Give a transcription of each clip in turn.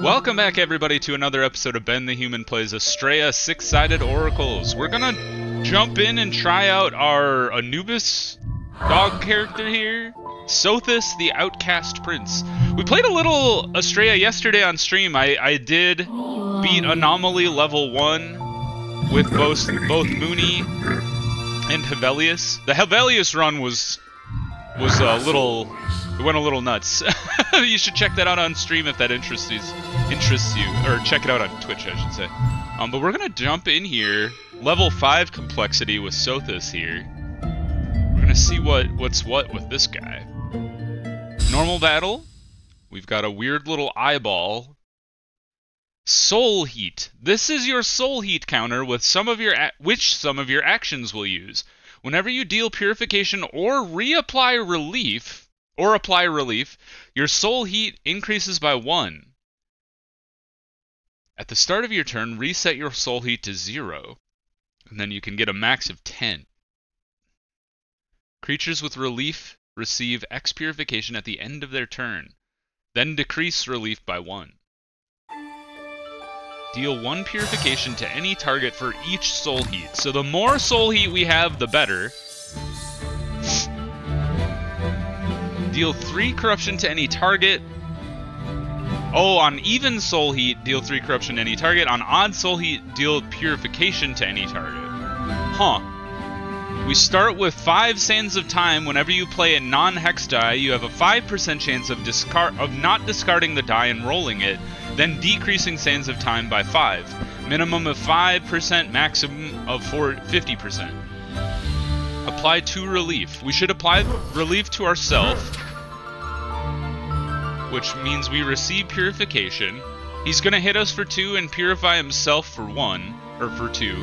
Welcome back, everybody, to another episode of Ben the Human Plays Astrea Six-Sided Oracles. We're gonna jump in and try out our Anubis dog character here, Sothis the Outcast Prince. We played a little Astrea yesterday on stream. I did beat Anomaly level 1 with both Mooney and Hevelius. The Hevelius run was a little... It went a little nuts. You should check that out on stream if that interests you, or check it out on Twitch, I should say. But we're gonna jump in here, level 5 complexity with Sothis here. We're gonna see what's what with this guy. Normal battle. We've got a weird little eyeball. Soul heat. This is your soul heat counter with some of your actions will use. Whenever you deal purification or apply relief, your soul heat increases by 1. At the start of your turn, reset your soul heat to 0, and then you can get a max of 10. Creatures with relief receive X purification at the end of their turn, then decrease relief by 1. Deal 1 purification to any target for each soul heat. So the more soul heat we have, the better. Deal 3 corruption to any target. Oh, on even soul heat, deal 3 corruption to any target. On odd soul heat, deal purification to any target. Huh. We start with 5 Sands of Time. Whenever you play a non-hex die, you have a 5% chance of not discarding the die and rolling it, then decreasing Sands of Time by 5. Minimum of 5%, maximum of 50%. Apply 2 relief. We should apply relief to ourselves, which means we receive purification. He's gonna hit us for 2 and purify himself for 1, or for 2.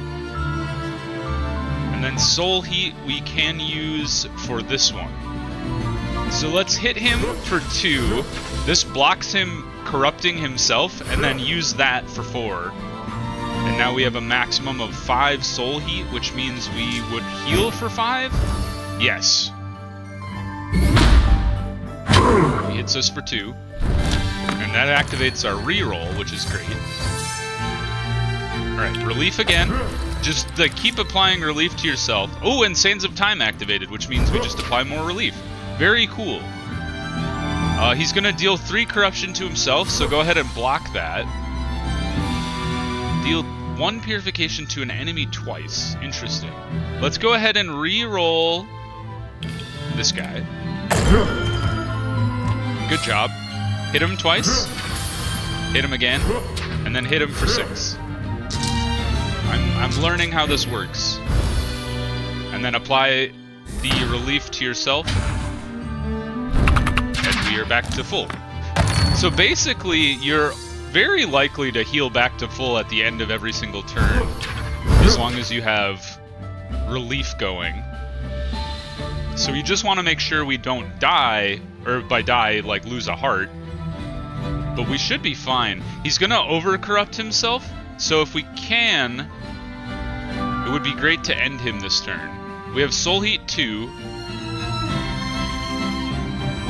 And then soul heat we can use for this one. So let's hit him for 2. This blocks him corrupting himself, and then use that for 4. And now we have a maximum of 5 soul heat, which means we would heal for 5? Yes. He hits us for 2. And that activates our reroll, which is great. Alright, relief again. Just keep applying relief to yourself. Oh, and Sands of Time activated, which means we just apply more relief. Very cool. He's gonna deal 3 corruption to himself, so go ahead and block that. Deal 1 purification to an enemy twice. Interesting. Let's go ahead and re-roll this guy. Good job. Hit him twice. Hit him again. And then hit him for 6. I'm learning how this works. And then apply the relief to yourself. And we are back to full. So basically, you're very likely to heal back to full at the end of every single turn, as long as you have relief going. So you just want to make sure we don't die, or by die, like lose a heart. But we should be fine. He's gonna over-corrupt himself, so if we can, it would be great to end him this turn. We have Soul Heat 2.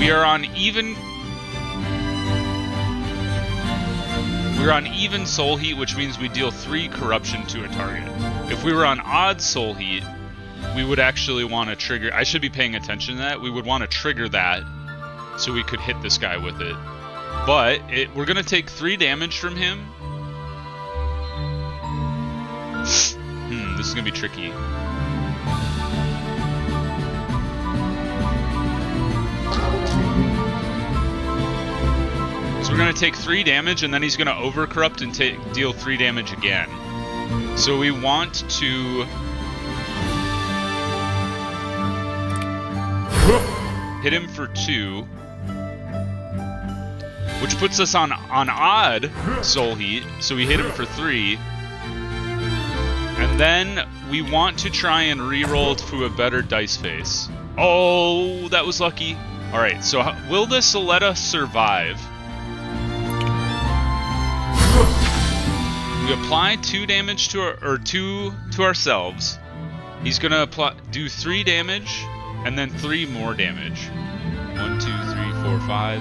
We are on even... We're on even soul heat, which means we deal 3 corruption to a target. If we were on odd soul heat, we would actually want to trigger... I should be paying attention to that. We would want to trigger that so we could hit this guy with it. But we're going to take 3 damage from him. This is going to be tricky. So we're going to take 3 damage, and then he's going to over-corrupt and deal 3 damage again. So we want to... hit him for 2. Which puts us on odd soul heat, so we hit him for 3. And then we want to try and reroll to a better dice face. Oh, that was lucky. Alright, so will this let us survive? We apply 2 damage to ourselves. He's gonna do 3 damage, and then 3 more damage. 1, 2, 3, 4, 5.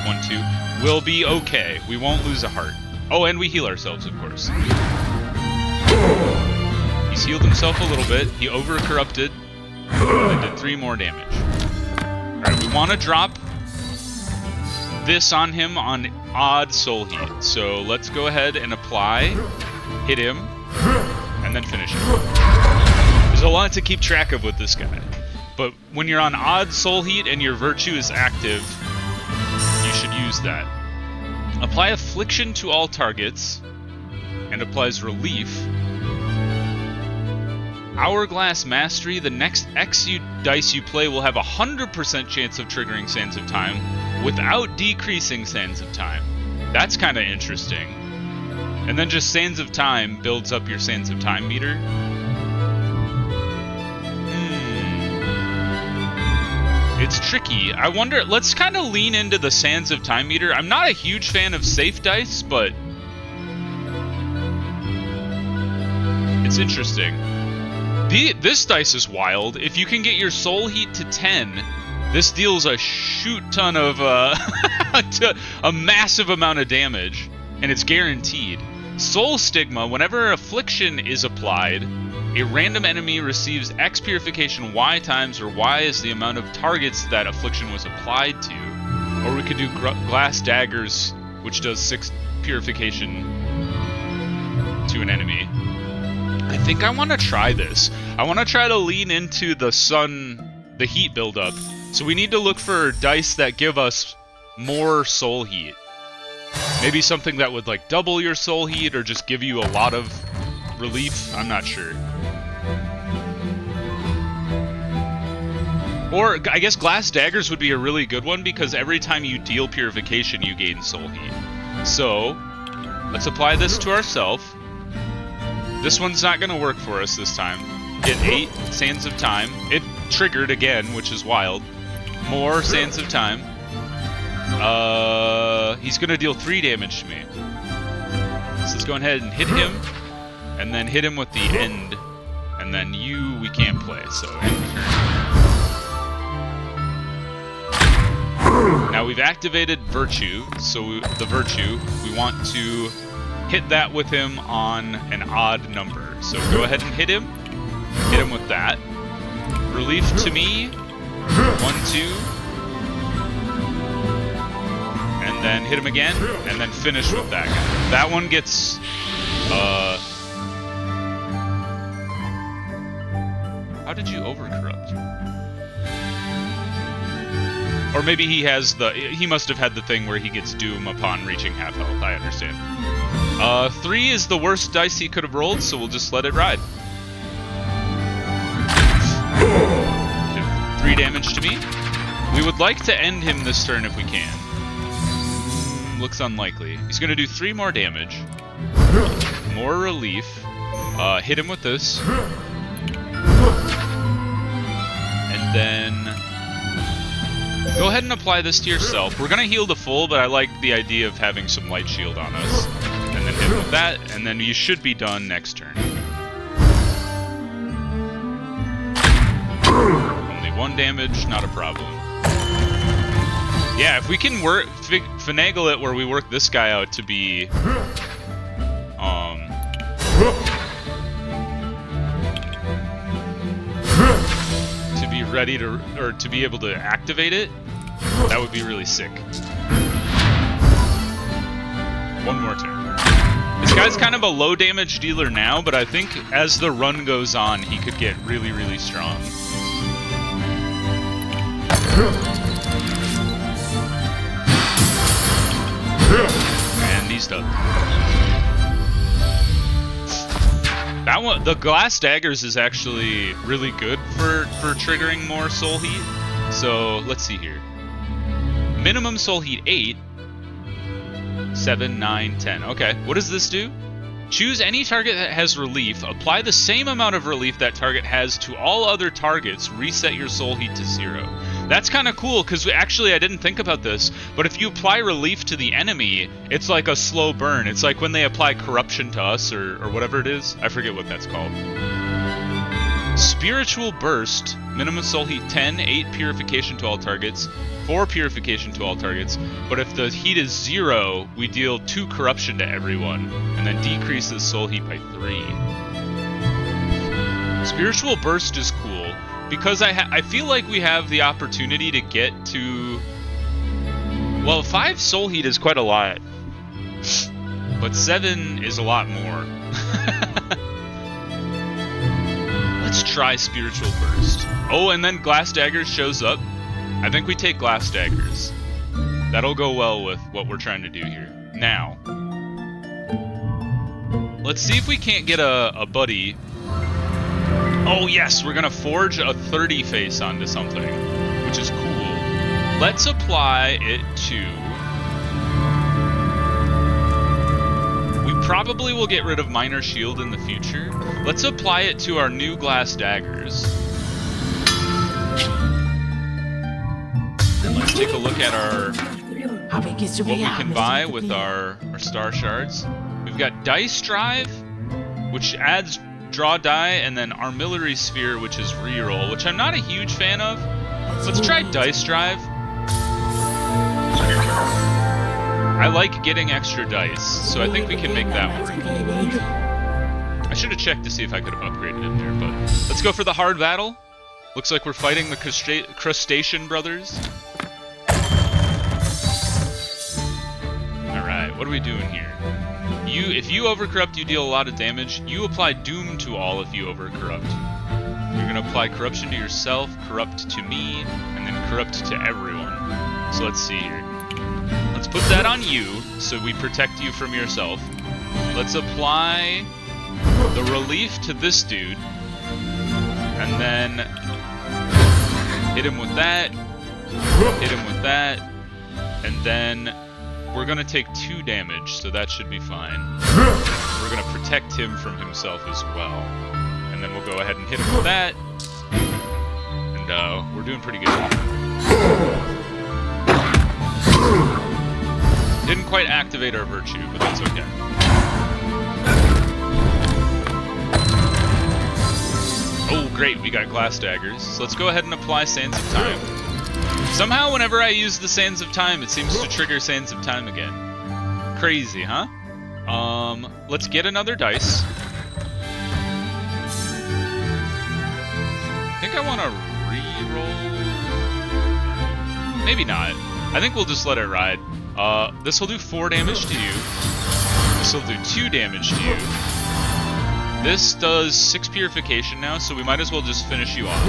1, 2. We'll be okay. We won't lose a heart. Oh, and we heal ourselves, of course. He's healed himself a little bit. He over-corrupted. And did 3 more damage. Alright, we want to drop this on him on odd soul heat. So let's go ahead and apply, hit him, and then finish him. There's a lot to keep track of with this guy. But when you're on odd soul heat and your virtue is active, you should use that. Apply affliction to all targets, and applies relief. Hourglass Mastery, the next X dice you play will have a 100% chance of triggering Sands of Time without decreasing Sands of Time. That's kind of interesting. And then just Sands of Time builds up your Sands of Time meter. It's tricky. I wonder, let's kind of lean into the Sands of Time meter. I'm not a huge fan of safe dice, but it's interesting. This dice is wild. If you can get your soul heat to 10, this deals a shoot ton of, a massive amount of damage, and it's guaranteed. Soul Stigma, whenever affliction is applied, a random enemy receives X purification Y times, or Y is the amount of targets that affliction was applied to. Or we could do glass daggers, which does 6 purification to an enemy. I think I want to try this. I want to try to lean into the heat buildup. So we need to look for dice that give us more soul heat. Maybe something that would like double your soul heat or just give you a lot of relief. I'm not sure. Or I guess glass daggers would be a really good one because every time you deal purification, you gain soul heat. So let's apply this to ourselves. This one's not going to work for us this time. Get 8 Sands of Time. It triggered again, which is wild. More Sands of Time. He's going to deal 3 damage to me. So let's go ahead and hit him. And then hit him with the end. And then we can't play, so end turn. Now we've activated Virtue. So the Virtue, we want to hit that with him on an odd number. So go ahead and hit him. Hit him with that. Relief to me. 1, 2. And then hit him again. And then finish with that guy. That one gets... How did you overcorrupt? Or maybe he has he must have had the thing where he gets Doom upon reaching half health. I understand. 3 is the worst dice he could have rolled, so we'll just let it ride. 3 damage to me. We would like to end him this turn if we can. Looks unlikely. He's going to do 3 more damage. More relief. Hit him with this. And then... go ahead and apply this to yourself. We're going to heal to full, but I like the idea of having some light shield on us. And then hit with that, and then you should be done next turn. Only 1 damage, not a problem. Yeah, if we can finagle it where we work this guy out to be... to be ready to... or to be able to activate it, that would be really sick. 1 more turn. This guy's kind of a low damage dealer now, but I think as the run goes on, he could get really, really strong. And he's done. That one, the glass daggers is actually really good for triggering more soul heat. So let's see here. Minimum soul heat 8. 7, 9, 10. Okay, what does this do? Choose any target that has relief. Apply the same amount of relief that target has to all other targets. Reset your soul heat to 0. That's kind of cool, because actually I didn't think about this, but if you apply relief to the enemy, it's like a slow burn. It's like when they apply corruption to us, or whatever it is. I forget what that's called. Spiritual Burst, minimum soul heat 10, 8 purification to all targets, 4 purification to all targets, but if the heat is 0, we deal 2 corruption to everyone, and then decreases soul heat by 3. Spiritual Burst is cool, because I feel like we have the opportunity to get to... Well, 5 soul heat is quite a lot, but 7 is a lot more. Let's try Spiritual Burst. Oh, and then Glass Daggers shows up. I think we take Glass Daggers. That'll go well with what we're trying to do here. Now, let's see if we can't get a buddy. Oh yes, we're gonna forge a 30 face onto something, which is cool. Let's apply it to... We probably will get rid of Minor Shield in the future. Let's apply it to our new Glass Daggers. And let's take a look at our... what we can buy with our Star Shards. We've got Dice Drive, which adds draw die, and then Armillary Sphere, which is reroll, which I'm not a huge fan of. Let's try Dice Drive. I like getting extra dice, so I think we can make that work. I should have checked to see if I could have upgraded it there, but let's go for the hard battle. Looks like we're fighting the Crustacean Brothers. Alright, what are we doing here? If you overcorrupt, you deal a lot of damage. You apply Doom to all if you overcorrupt. You're going to apply Corruption to yourself, Corrupt to me, and then Corrupt to everyone. So let's see here. Let's put that on you, so we protect you from yourself. Let's apply the Relief to this dude, and then hit him with that, hit him with that, and then we're going to take 2 damage, so that should be fine. We're going to protect him from himself as well. And then we'll go ahead and hit him with that. And we're doing pretty good. Didn't quite activate our virtue, but that's okay. Oh, great, we got Glass Daggers. So let's go ahead and apply Sands of Time. Somehow, whenever I use the Sands of Time, it seems to trigger Sands of Time again. Crazy, huh? Let's get another dice. I think I want to re-roll. Maybe not. I think we'll just let it ride. This will do 4 damage to you. This will do 2 damage to you. This does 6 purification now, so we might as well just finish you off.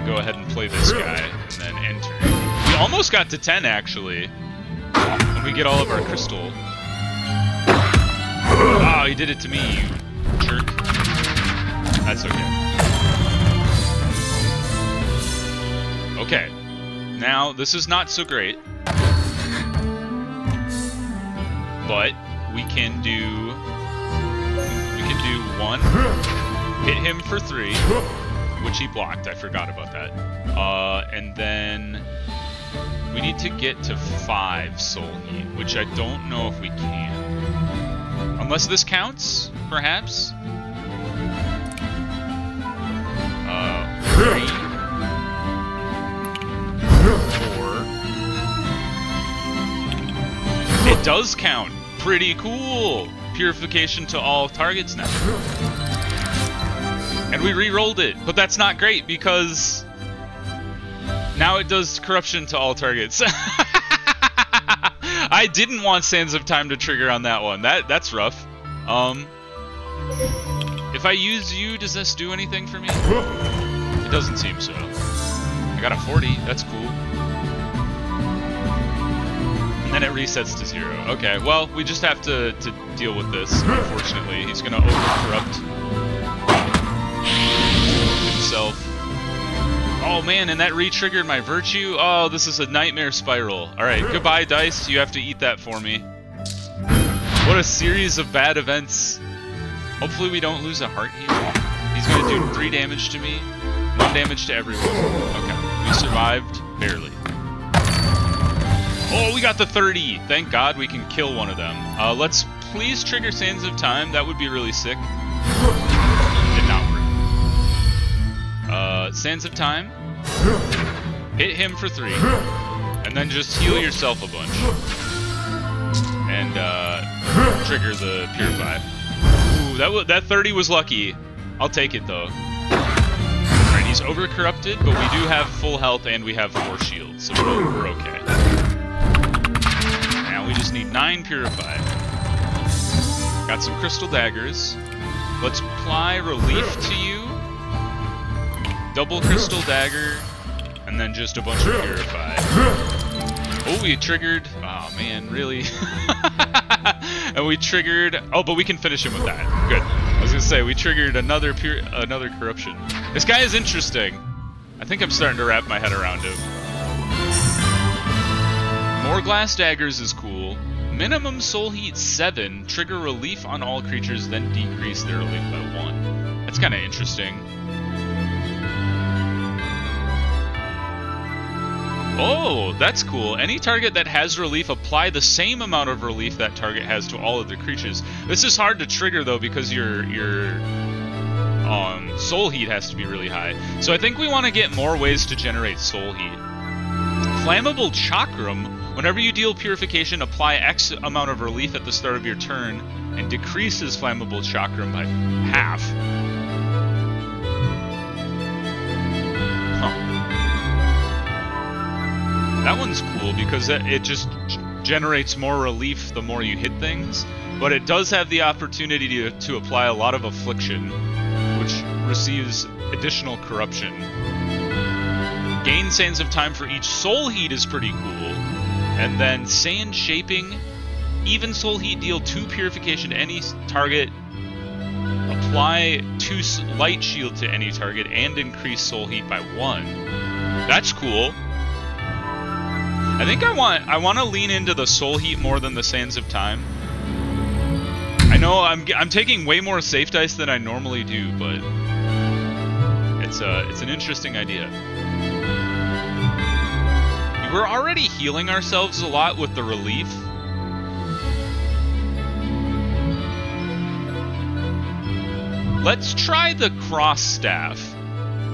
Go ahead and play this guy, and then enter. We almost got to 10, actually, when we get all of our crystal. Oh, he did it to me, you jerk. That's okay. Okay, now, this is not so great, but we can do 1, hit him for 3, which he blocked, I forgot about that. And then we need to get to 5 soul heat, which I don't know if we can. Unless this counts, perhaps? 3, 4. It does count. Pretty cool. Purification to all targets now. And we re-rolled it, but that's not great because now it does corruption to all targets. I didn't want Sands of Time to trigger on that one. That's rough. If I use you, does this do anything for me? It doesn't seem so. I got a 40. That's cool. And then it resets to 0. Okay, well, we just have to deal with this, unfortunately. He's going to over-corrupt himself. Oh man, and that re-triggered my virtue? Oh, this is a nightmare spiral. Alright, goodbye dice, you have to eat that for me. What a series of bad events. Hopefully we don't lose a heart here. He's gonna do 3 damage to me, 1 damage to everyone. Okay, we survived, barely. Oh, we got the 30! Thank God we can kill one of them. Let's please trigger Sands of Time, that would be really sick. Sands of Time. Hit him for 3. And then just heal yourself a bunch. And trigger the Purify. Ooh, that 30 was lucky. I'll take it though. Alright, he's over-corrupted, but we do have full health and we have 4 shields, so we're okay. Now we just need 9 Purify. Got some crystal daggers. Let's apply relief to you. Double crystal dagger, and then just a bunch of Purify. Oh, we triggered... Oh, man, really? And we triggered... Oh, but we can finish him with that. Good. I was gonna say, we triggered another corruption. This guy is interesting. I think I'm starting to wrap my head around him. More glass daggers is cool. Minimum soul heat 7. Trigger relief on all creatures, then decrease their relief by 1. That's kind of interesting. Oh, that's cool. Any target that has relief, apply the same amount of relief that target has to all other creatures. This is hard to trigger though because your soul heat has to be really high. So I think we want to get more ways to generate soul heat. Flammable Chakram. Whenever you deal Purification, apply X amount of relief at the start of your turn and decreases Flammable Chakram by half. That one's cool because it just generates more relief the more you hit things, but it does have the opportunity to apply a lot of Affliction, which receives additional corruption. Gain Sands of Time for each soul heat is pretty cool, and then Sand Shaping, even soul heat, deal 2 Purification to any target, apply 2 light shield to any target, and increase soul heat by 1. That's cool. I think I want to lean into the soul heat more than the Sands of Time. I know I'm taking way more safe dice than I normally do, but it's an interesting idea. We're already healing ourselves a lot with the relief. Let's try the cross staff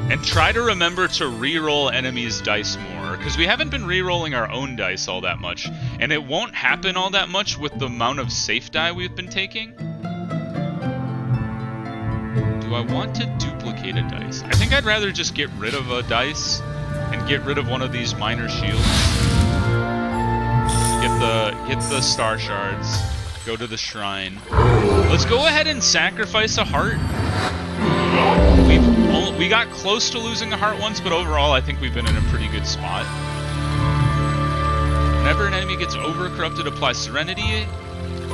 and try to remember to re-roll enemies' dice more, because we haven't been re-rolling our own dice all that much, and it won't happen all that much with the amount of safe die we've been taking. Do I want to duplicate a dice? I think I'd rather just get rid of a dice and get rid of one of these minor shields. Get the star shards. Go to the shrine. Let's go ahead and sacrifice a heart. We got close to losing a heart once, but overall I think we've been in a pretty good spot. Whenever an enemy gets over-corrupted, apply Serenity.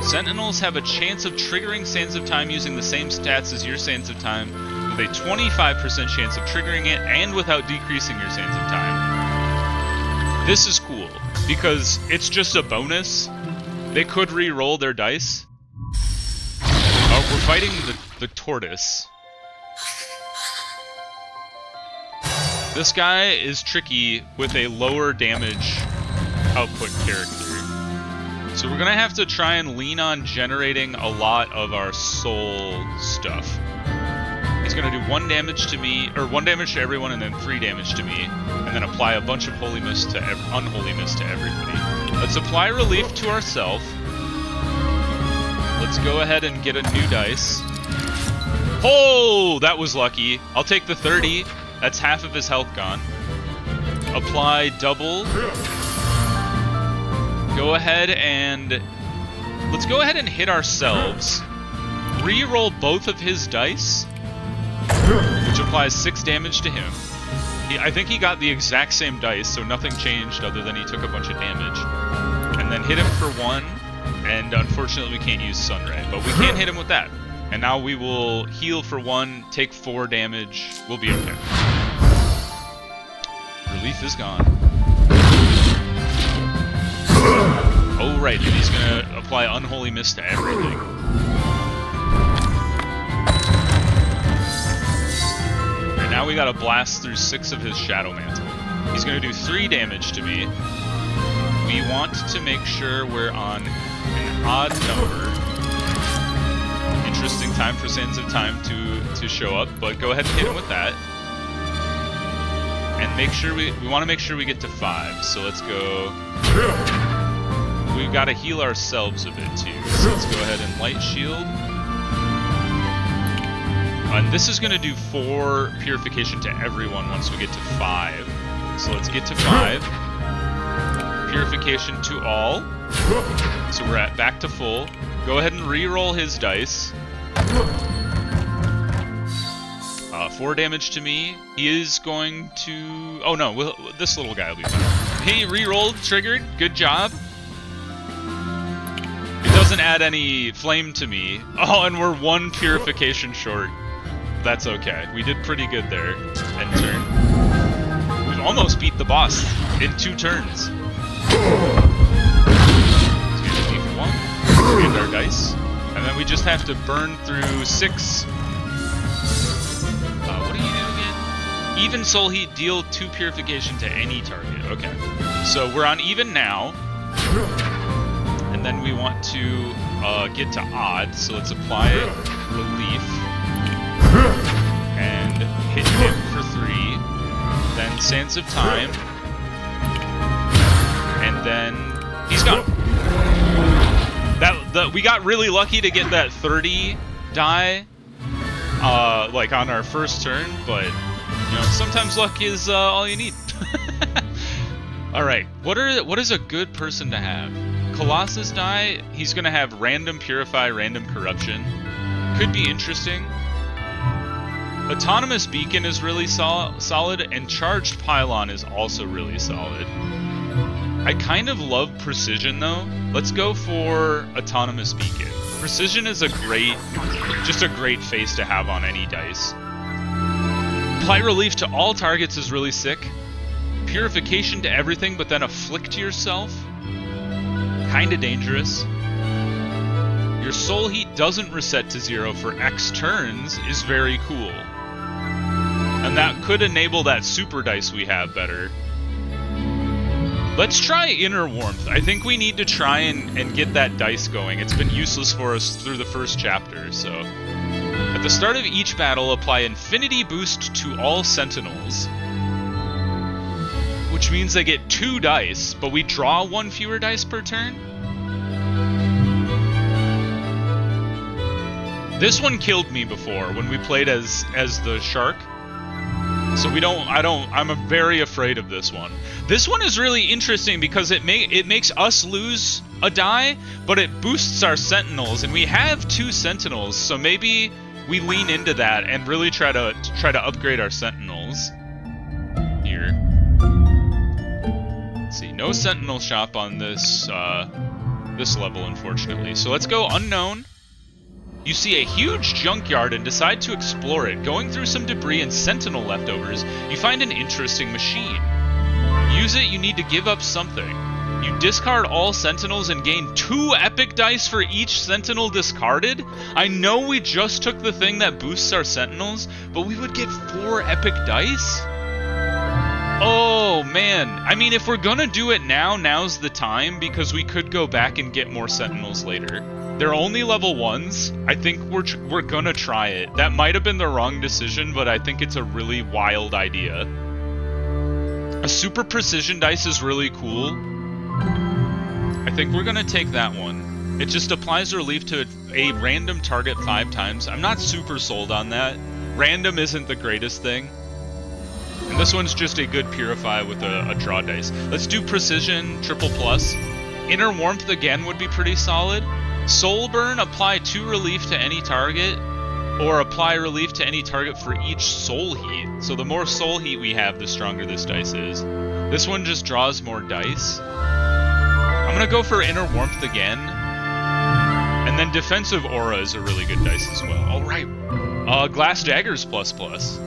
Sentinels have a chance of triggering Sands of Time using the same stats as your Sands of Time, with a 25% chance of triggering it, and without decreasing your Sands of Time. This is cool, because it's just a bonus. They could re-roll their dice. Oh, we're fighting the tortoise. This guy is tricky with a lower damage output character. So we're gonna have to try and lean on generating a lot of our soul stuff. He's gonna do 1 damage to me, or 1 damage to everyone, and then 3 damage to me, and then apply a bunch of Holy Mist to Unholy Mist to everybody. Let's apply relief to ourselves. Let's go ahead and get a new dice. Oh, that was lucky. I'll take the 30. That's half of his health gone. Apply double. Go ahead and... Let's go ahead and hit ourselves. Re-roll both of his dice, which applies 6 damage to him. I think he got the exact same dice, so nothing changed other than he took a bunch of damage. And then hit him for 1, and unfortunately we can't use Sunray, but we can hit him with that. And now we will heal for 1, take 4 damage. We'll be okay. Relief is gone. Oh, right, and he's gonna apply Unholy Mist to everything. And now we gotta blast through 6 of his Shadow Mantle. He's gonna do 3 damage to me. We want to make sure we're on an odd number. Interesting time for Sands of Time to show up, but go ahead and hit him with that. and make sure we want to make sure we get to 5. So let's go. We've got to heal ourselves a bit too. So let's go ahead and light shield. And this is going to do 4 purification to everyone once we get to 5. So let's get to 5. Purification to all. So we're back to full. Go ahead and re-roll his dice. 4 damage to me. He is going to... Oh no, this little guy will be fine. Hey, re-rolled, triggered. Good job. It doesn't add any flame to me. Oh, and we're 1 purification short. That's okay. We did pretty good there. End turn. We've almost beat the boss in 2 turns. Let's get a D1. Get our dice. And then we just have to burn through 6. What do you do again? Even soul heat, deal 2 purification to any target. Okay. So we're on even now. And then we want to get to odd. So let's apply relief. And hit him for 3. Then Sands of Time. And then he's gone. We got really lucky to get that 30 die, like on our first turn, but you know, sometimes luck is all you need. All right, what is a good person to have? Colossus die. He's gonna have random purify, random corruption. Could be interesting. Autonomous Beacon is really solid, and Charged Pylon is also really solid. I kind of love Precision though. Let's go for Autonomous Beacon. Precision is just a great face to have on any dice. Apply Relief to all targets is really sick. Purification to everything, but then afflict yourself. Kinda dangerous. Your soul heat doesn't reset to 0 for X turns is very cool. And that could enable that super dice we have better. Let's try Inner Warmth. I think we need to try and get that dice going. It's been useless for us through the first chapter, so. At the start of each battle, apply Infinity Boost to all Sentinels. Which means they get 2 dice, but we draw 1 fewer dice per turn? This one killed me before when we played as the shark. So I'm very afraid of this one. This one is really interesting because it makes us lose a die, but it boosts our sentinels, and we have 2 sentinels, so maybe we lean into that and really try to upgrade our sentinels. Here. Let's see, no sentinel shop on this this level, unfortunately. So let's go unknown. You see a huge junkyard and decide to explore it. Going through some debris and sentinel leftovers, you find an interesting machine. Use it, you need to give up something. You discard all sentinels and gain 2 epic dice for each sentinel discarded? I know we just took the thing that boosts our sentinels, but we would get 4 epic dice? Oh man, I mean if we're gonna do it now, now's the time, because we could go back and get more sentinels later. They're only level 1s. I think we're gonna try it. That might have been the wrong decision, but I think it's a really wild idea. A super precision dice is really cool. I think we're gonna take that one. It just applies relief to a random target 5 times. I'm not super sold on that. Random isn't the greatest thing. And this one's just a good purify with a draw dice. Let's do precision, triple plus. Inner Warmth again would be pretty solid. Soul Burn, apply 2 relief to any target, or apply relief to any target for each soul heat. So the more soul heat we have, the stronger this dice is. This one just draws more dice. I'm gonna go for Inner Warmth again. And then Defensive Aura is a really good dice as well. Alright. Glass Daggers ++.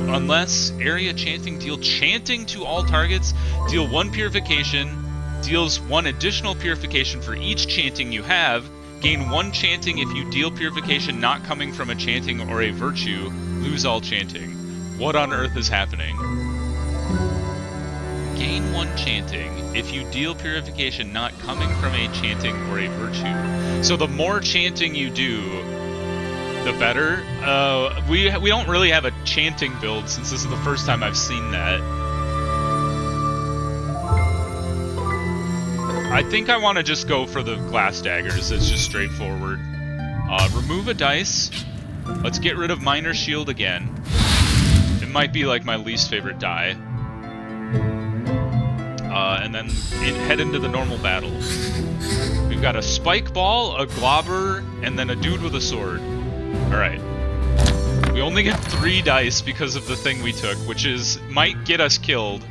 Unless area chanting, deal chanting to all targets, deal 1 purification, deals 1 additional purification for each chanting you have, gain 1 chanting if you deal purification not coming from a chanting or a virtue, lose all chanting. What on earth is happening? Gain 1 chanting if you deal purification not coming from a chanting or a virtue. So the more chanting you do, the better. We don't really have a chanting build since this is the first time I've seen that. I think I want to just go for the glass daggers. It's just straightforward. Remove a dice. Let's get rid of minor shield again. It might be like my least favorite die. And then head into the normal battle. We've got a spike ball, a globber, and then a dude with a sword. Alright. We only get 3 dice because of the thing we took, which might get us killed.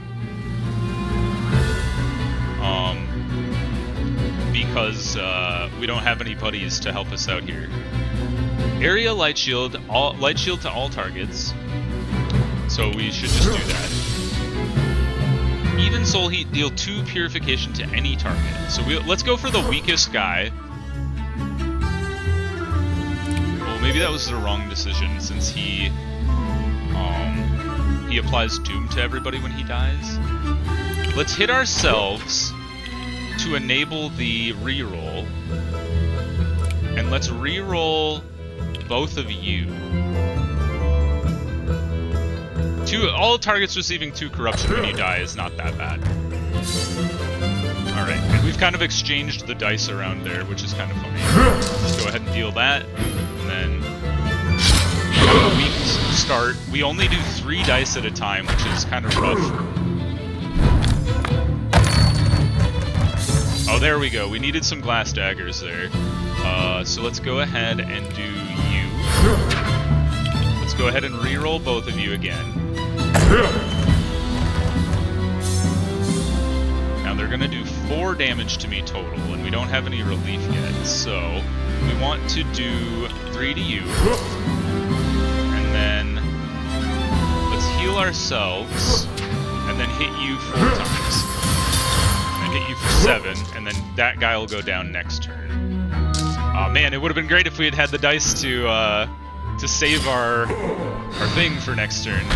Because we don't have any buddies to help us out here. Area light shield to all targets. So we should just do that. Even soul heat, deal 2 purification to any target. So let's go for the weakest guy. Well, maybe that was the wrong decision since he applies doom to everybody when he dies. Let's hit ourselves to enable the reroll. And let's reroll both of you. All targets receiving 2 corruption when you die is not that bad. Alright, and we've kind of exchanged the dice around there, which is kind of funny. Let's go ahead and deal that, and then we have a weak start. We only do 3 dice at a time, which is kind of rough. Oh, there we go. We needed some glass daggers there. So let's go ahead and do you. Let's go ahead and reroll both of you again. Now they're gonna do 4 damage to me total, and we don't have any relief yet, so we want to do 3 to you. And then let's heal ourselves, and then hit you 4 times. And then hit you for 7, and then that guy will go down next turn. Oh man, it would have been great if we had had the dice to save our thing for next turn.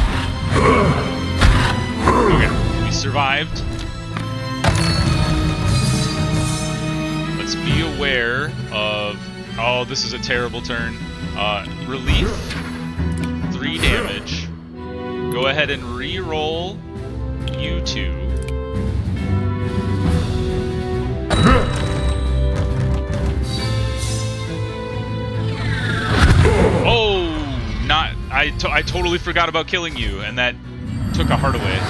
Okay, we survived. Let's be aware of... Oh, this is a terrible turn. Relief, 3 damage. Go ahead and re-roll you 2. Oh, I totally forgot about killing you, and that took a heart away.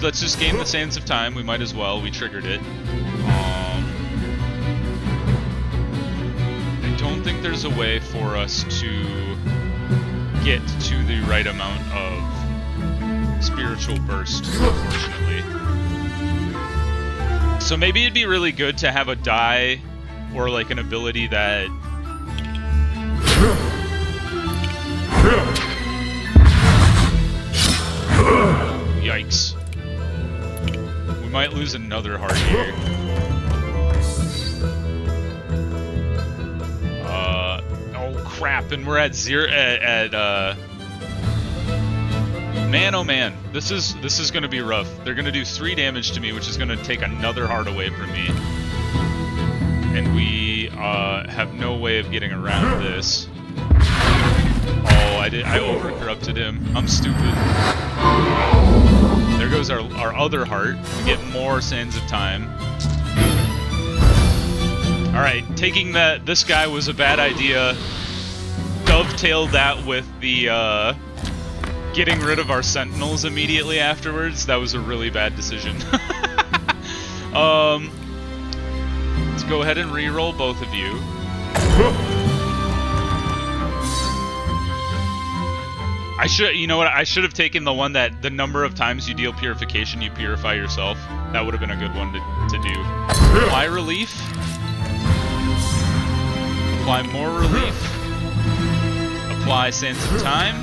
Let's just gain the Sands of Time. We might as well. We triggered it. I don't think there's a way for us to get to the right amount of spiritual burst, unfortunately. So maybe it'd be really good to have a die or like an ability that... Yikes. We might lose another heart here. Oh crap, and we're at 0 man, oh man, this is gonna be rough. They're gonna do 3 damage to me, which is gonna take another heart away from me. And we have no way of getting around this. Oh, I over-corrupted him. I'm stupid. There goes our other heart. We get more Sands of Time. Alright, taking this guy was a bad idea. Dovetailed that with the getting rid of our sentinels immediately afterwards. That was a really bad decision. Let's go ahead and re-roll both of you. You know what? I should have taken the one that the number of times you deal purification, you purify yourself. That would have been a good one to do. Apply relief. Apply more relief. Apply Sands of Time.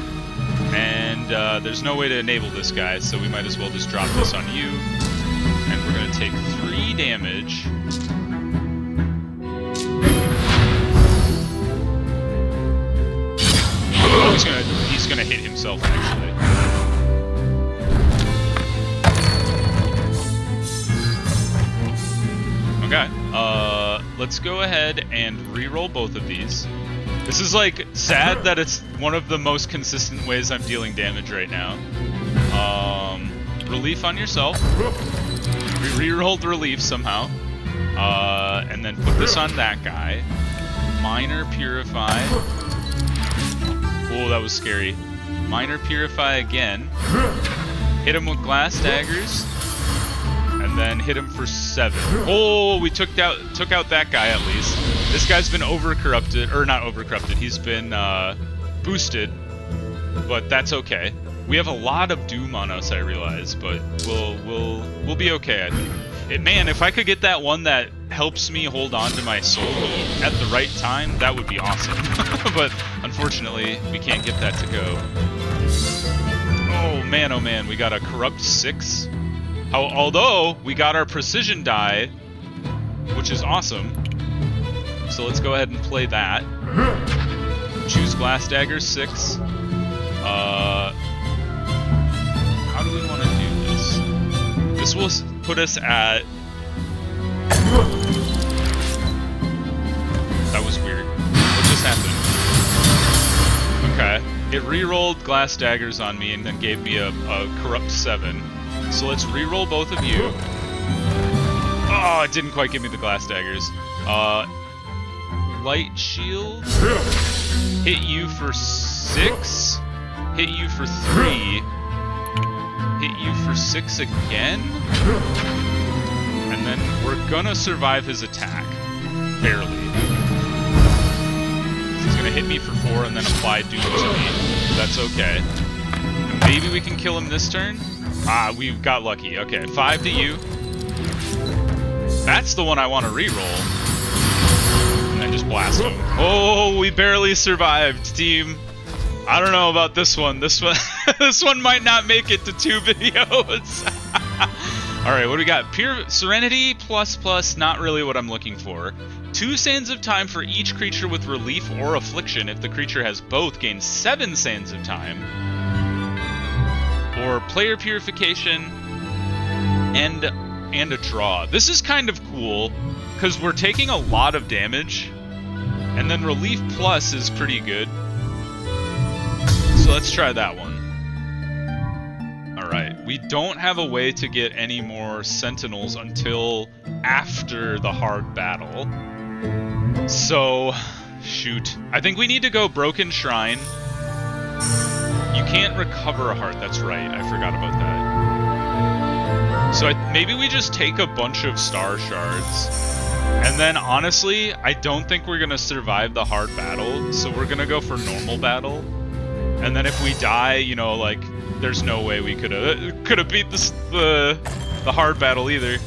And there's no way to enable this guy, so we might as well just drop this on you. And we're going to take 3 damage. Oh, he's gonna hit himself, actually. Okay, let's go ahead and re-roll both of these. This is, like, sad that it's one of the most consistent ways I'm dealing damage right now. Relief on yourself. We re-rolled relief somehow. And then put this on that guy. Minor purify. Oh, that was scary. Minor purify again. Hit him with glass daggers. And then hit him for 7. Oh, we took out that guy at least. This guy's been over-corrupted, or not over-corrupted, he's been boosted, but that's okay. We have a lot of doom on us, I realize, but we'll be okay, I think. Man, if I could get that one that helps me hold on to my soul at the right time, that would be awesome. But unfortunately, we can't get that to go. Oh man, we got a corrupt 6. Although, we got our precision die, which is awesome. So let's go ahead and play that. Choose Glass Dagger 6. How do we want to do this? This will put us at... That was weird. What just happened? Okay. It re-rolled Glass Daggers on me and then gave me a corrupt 7. So let's re-roll both of you. Oh, it didn't quite give me the Glass Daggers. Light Shield. Hit you for 6. Hit you for 3. Hit you for 6 again. And then we're gonna survive his attack. Barely. He's gonna hit me for 4 and then apply Doom to me. That's okay. Maybe we can kill him this turn? Ah, we got lucky. Okay, 5 to you. That's the one I want to reroll. And then just blast him. Oh, we barely survived, team. I don't know about this one. This one, this one might not make it to 2 videos. All right, what do we got? Pure Serenity ++, not really what I'm looking for. 2 sands of time for each creature with relief or affliction. If the creature has both, gain 7 sands of time. Or player purification and a draw. This is kind of cool because we're taking a lot of damage, and then relief plus is pretty good. So let's try that one. Alright, we don't have a way to get any more sentinels until after the hard battle. So, shoot. I think we need to go Broken Shrine. You can't recover a heart, that's right. I forgot about that. So maybe we just take a bunch of star shards. And then honestly, I don't think we're going to survive the hard battle. So we're going to go for normal battle. And then if we die, you know, like, there's no way we could have beat the hard battle either.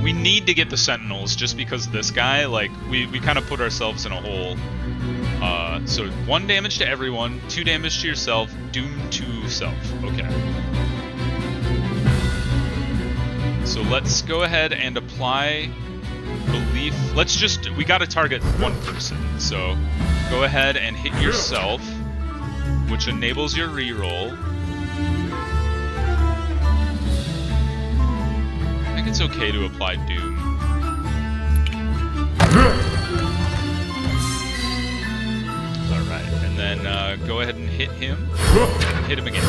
We need to get the sentinels just because this guy, like, we kind of put ourselves in a hole. So 1 damage to everyone, 2 damage to yourself, doom to self. Okay. So let's go ahead and apply relief. We gotta target 1 person. So go ahead and hit yourself, which enables your reroll. I think it's okay to apply doom. And then go ahead and hit him. Hit him again.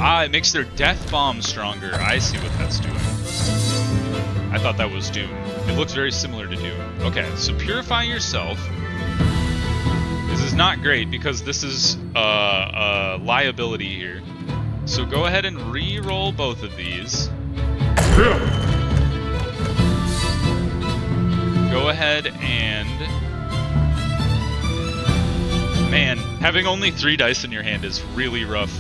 Ah, it makes their death bomb stronger. I see what that's doing. I thought that was Doom. It looks very similar to Doom. Okay, so purify yourself. This is not great because this is a liability here. So go ahead and re-roll both of these. Go ahead and... Man, having only 3 dice in your hand is really rough.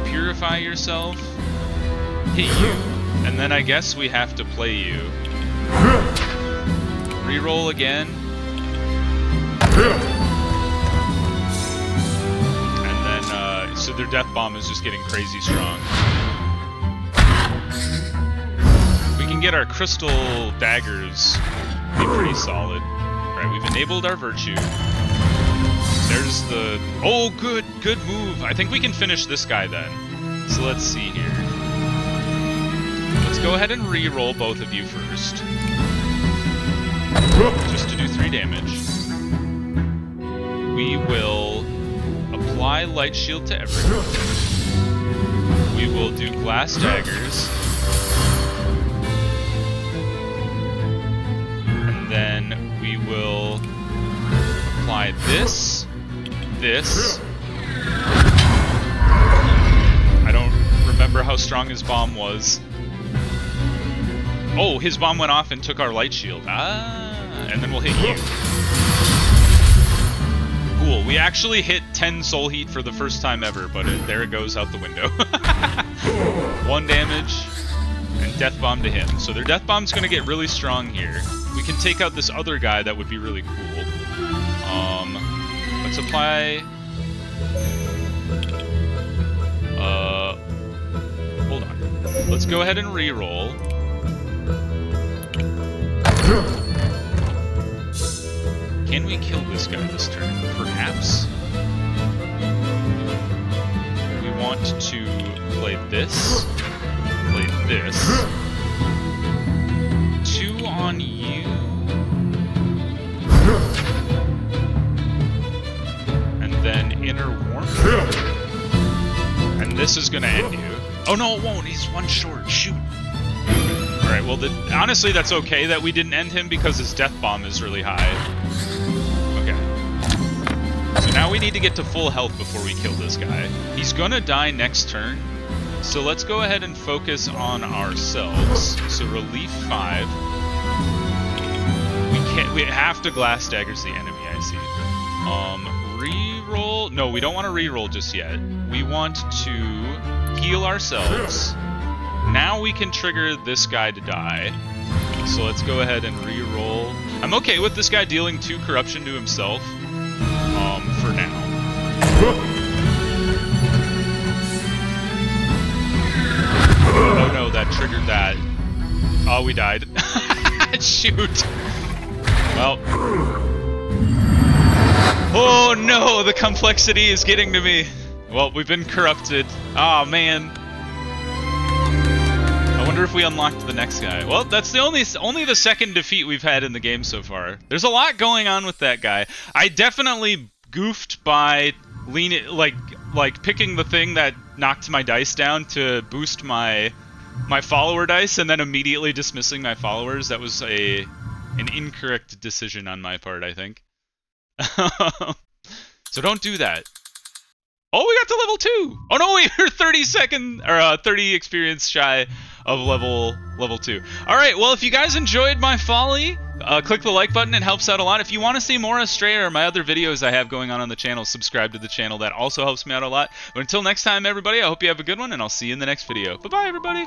Purify yourself. Hit you. And then I guess we have to play you. Reroll again. And then, so their death bomb is just getting crazy strong. We can get our crystal daggers. Be pretty solid. Alright, we've enabled our virtue. There's the... Oh, good move. I think we can finish this guy then. So let's see here. Let's go ahead and re-roll both of you first. Just to do 3 damage. we will apply light shield to everyone. We will do glass daggers. And then we will apply this. I don't remember how strong his bomb was. Oh, his bomb went off and took our light shield. Ah, and then we'll hit you. Cool, we actually hit 10 soul heat for the first time ever, but there it goes out the window. 1 damage, and death bomb to him. So their death bomb's gonna get really strong here. We can take out this other guy, that would be really cool. Let's apply... hold on. Let's go ahead and reroll. Can we kill this guy this turn? Perhaps. We want to play this. Play this. 2 on you. And then inner warmth. And this is gonna end you. Oh no, it won't. He's 1 short. Shoot. Alright, well, honestly, that's okay that we didn't end him because his death bomb is really high. Okay. So now we need to get to full health before we kill this guy. He's gonna die next turn. So let's go ahead and focus on ourselves. So relief 5. We have to glass daggers the enemy, I see. Reroll. No, we don't want to reroll just yet. We want to heal ourselves. Now we can trigger this guy to die. So let's go ahead and re-roll. I'm okay with this guy dealing 2 corruption to himself. For now. Oh no, that triggered that. Oh, we died. Shoot. Well. Oh no, the complexity is getting to me. Well, we've been corrupted. Oh man. I wonder if we unlocked the next guy. Well, that's the only the second defeat we've had in the game so far. There's a lot going on with that guy. I definitely goofed by like picking the thing that knocked my dice down to boost my follower dice, and then immediately dismissing my followers. That was an incorrect decision on my part, I think. So don't do that. Oh, we got to level 2. Oh no, we were 30 experience shy of level 2. All right, well, if you guys enjoyed my folly, click the like button. It helps out a lot. If you want to see more Astrea or my other videos I have going on the channel, subscribe to the channel. That also helps me out a lot. But until next time, everybody, I hope you have a good one, and I'll see you in the next video. Bye-bye, everybody.